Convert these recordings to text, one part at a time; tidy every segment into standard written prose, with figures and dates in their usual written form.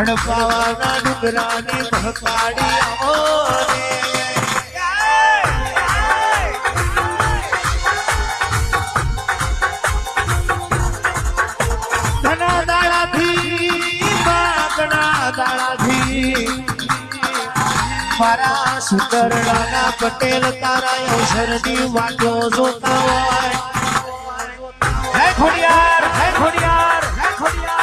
હડપાવાના ડુંગરાની મહકાળી આવો રે ધના દાડાથી બાગના દાડાથી મારા સુતરડાના પટેલ તારા અવસરની વાતો જોતા હોય હે ખોડિયાર હે ખોડિયાર હે ખોડિયાર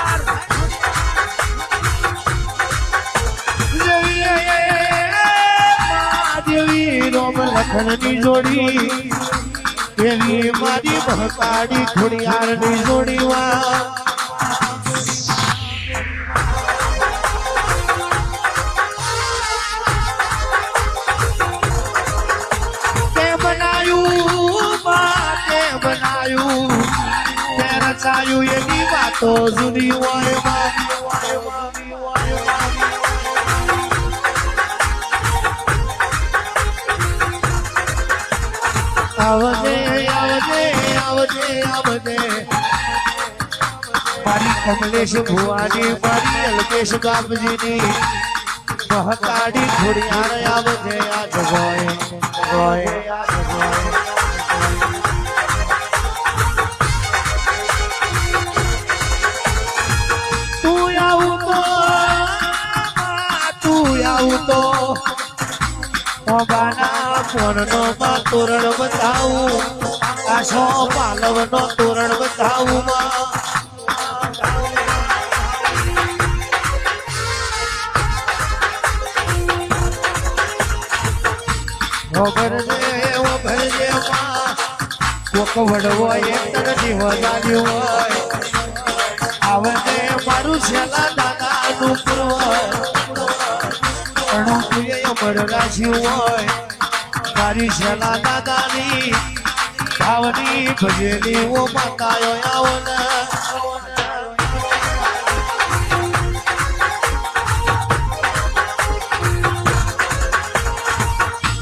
દેવી રોમ લખનની જોડી એવી મારી મહકાળી ખોડિયારની જોડીમાં રચાયું એની વાતો જુદી હોય આવજે આવજે આવજે આવજે મારી કમલેશ ભુવાની મારી અલ્પેશ બાપજીની મહકાળી ખોડિયાર આવજે આ જગોય જગોય આ જગોય તો બાના ફોનનો માં તોરણ બતાવું આશો પાલવનો તોરણ બતાવું ભરજે કોક વડવો એક તરથી વધાર્યું હોય આવજે મારું છેલ્લા દાદાનું પૂર્વ હોય મારી શેલા દાદાની ભાવની ભજેલી ઓ માતાયો આવો ને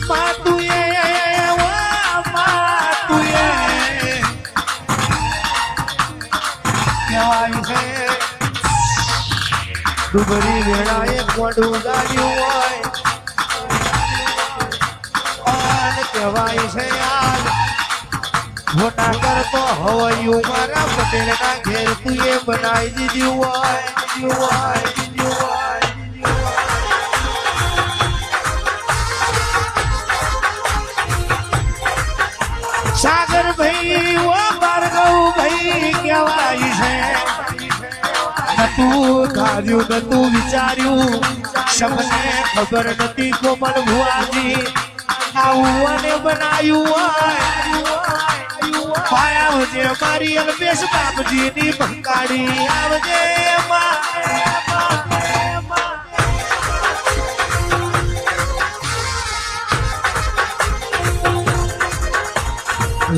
માતુએ કહેવાય છે ડુબરી વેળાએ મોઢું ગાડ્યું હોય કહેવાય છે યાર મોટા કરતો હવયું મારા પટેલના ઘેર તું એ બનાવી દીધું હોય સાગર ભાઈ ઓ ભાર્ગવ ભાઈ કહેવાય છે નતું ધાર્યું નતું વિચાર્યું સમને ખબર નથી કોમલ ભુવાજી આવું બનાવ્યું હોય આવજે મારી અલ્પેશ બાપજીની ભંકાળી આવજે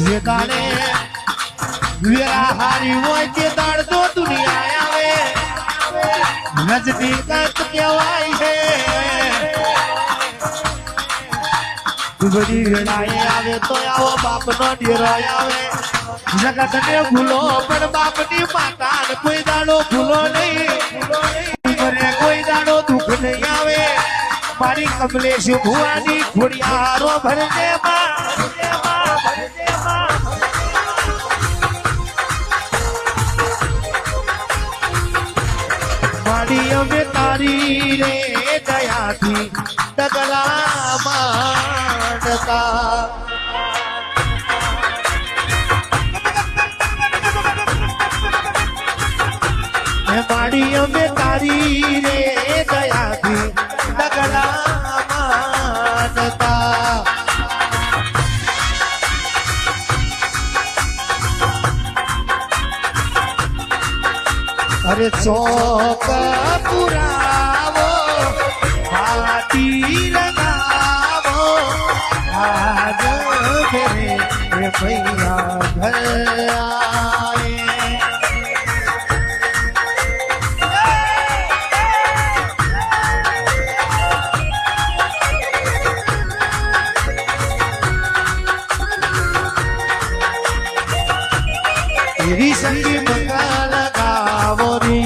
જે દાડે વેરા હારી હોય તે દાડ તો દુનિયા આવે નજદીક કહેવાય છે બધી વેળાએ આવે તો આવો બાપનો ડેરો આવે જગતને ભૂલો પણ બાપની માતાને કોઈ દાડો ભૂલો નહીં કોઈ દાડો દુઃખ નહીં આવે મારી કમલેશ ભુવાની ખોડિયારો ભરજે મારી અમે તારી રે દયાથી ડગલા માંડતા માડી અમે તારી રે દયાથી ડગલા માંડતા અરે ચોક પુરાવો હાથી લગાવો આજ ઘરે ભૈયા ઘર આए तेरी संगी मंगल गावोरी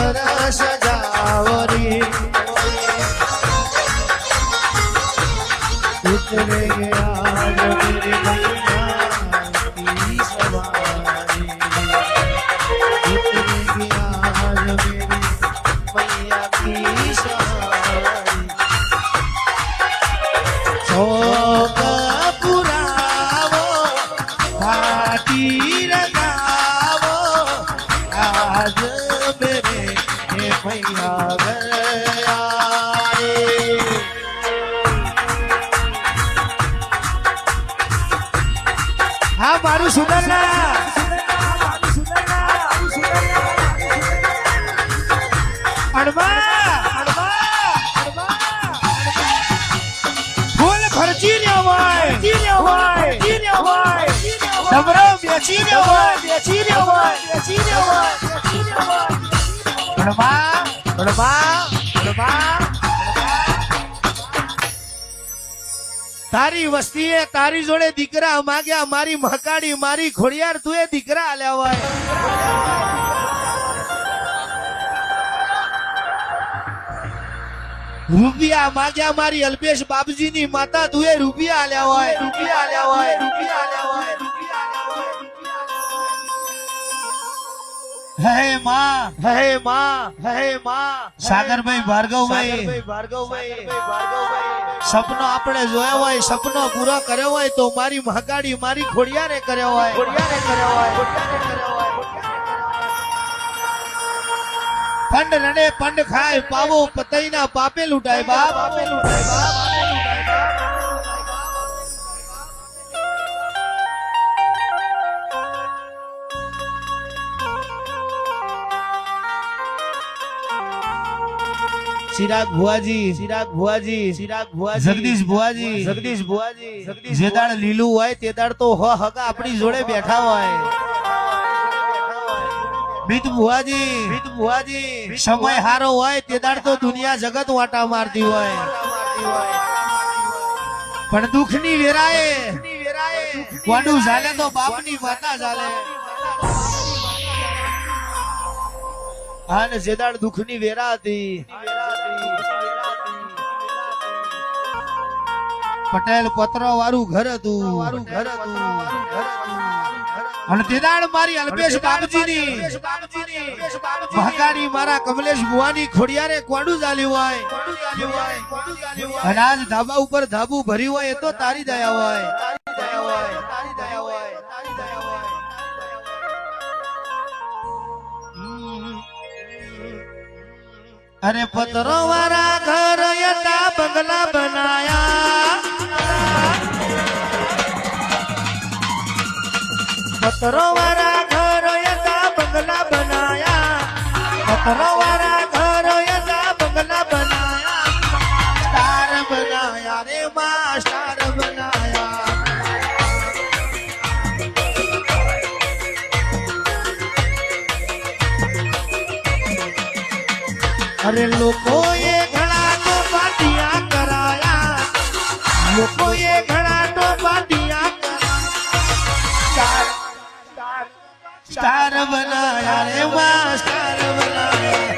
ઘર સજાવરી ઉતરે આજ મેરે મૈયા કી સવારી ઉતરે આજ મેરે મૈયા કી સવારી શોક પુરાવો ઘાટી રગાવો આજ મેરે મૈયા ગયા હા મારું સુંદરના ફૂલ ખર્ચી રહ્યો હોય ડમરો બેચી રહ્યો હોય તારી વસ્તીએ તારી જોડે દીકરા માગ્યા મારી મહકાડી મારી ખોડિયાર તું એ દીકરા આલ્યા હોય રૂપિયા માગ્યા મારી અલ્પેશ બાપજીની માતા તું એ રૂપિયા આલ્યા હોય હે માં સાગરભાઈ ભાર્ગવભાઈ સપનો આપણે જોયો હોય સપનો પૂરો કર્યો હોય તો મારી મહાકાળી મારી ખોડિયારે કર્યો હોય પંડ રડે પંડ ખાય પાવો પતઈના પાપે લૂંટાય બાપ ચિરાગ ભુવાજી જગદીશ ભુવાજી જે દાડ લીલું હોય તે દાડ તો હકા આપણી જોડે બેઠા હોય મિત ભુવાજી સમય હારો હોય તે દાડ તો દુનિયા જગત વાટા મારતી હોય પણ દુઃખની વેરાએ વાડું ચાલે તો બાપની માતા ચાલે અને જે દાડ દુઃખની વેરા હતી પટેલ પત્ર વાળું ઘર હતું અને તે દાડ મારી અલ્પેશ બાપજીની મહાકાળી મારા કમલેશ ભુવાની ખોડિયારે કોડું ચાલ્યું હોય અને આજ ધાબા ઉપર ધાબુ ભર્યું હોય એ તો તારી દયા હોય અરે પત્રો વાળા ઘર યતા બંગલા બનાયા પત્રો વાળા ઘર યતા બંગલા બનાયા પત્રો વાળા ઘર યતા બંગલા બનાયા સ્ટાર બનાયા રે માં સ્ટાર બનાયા અરે લોકોએ ઘણા તો પાટિયા કરાયા લોકોએ ઘણા તો પાટિયા કરાયા સ્ટાર બનાયા રે માં સ્ટાર બનાયા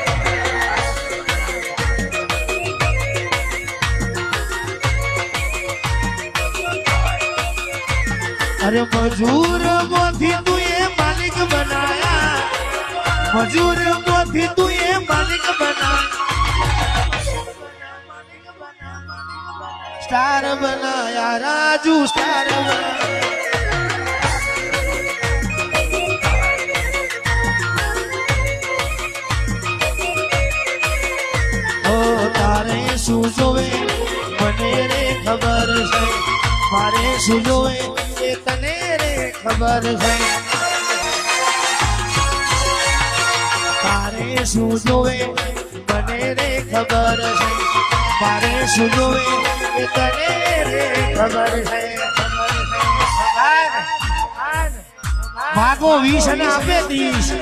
અરે મજૂર મોથી તું એ માલિક બનાયા મજૂર મોથી તું એ માલિક સ્ટાર બનાયા રાજુ સ્ટાર ઓ તારે શું જોવે મને રે ખબર છે મારે શું જોવે એ તને રે ખબર છે તારે શું જોવે મને રે ખબર છે મારે શું જોવે એ તને રે ખબર છે માગો 20 અને આપે 30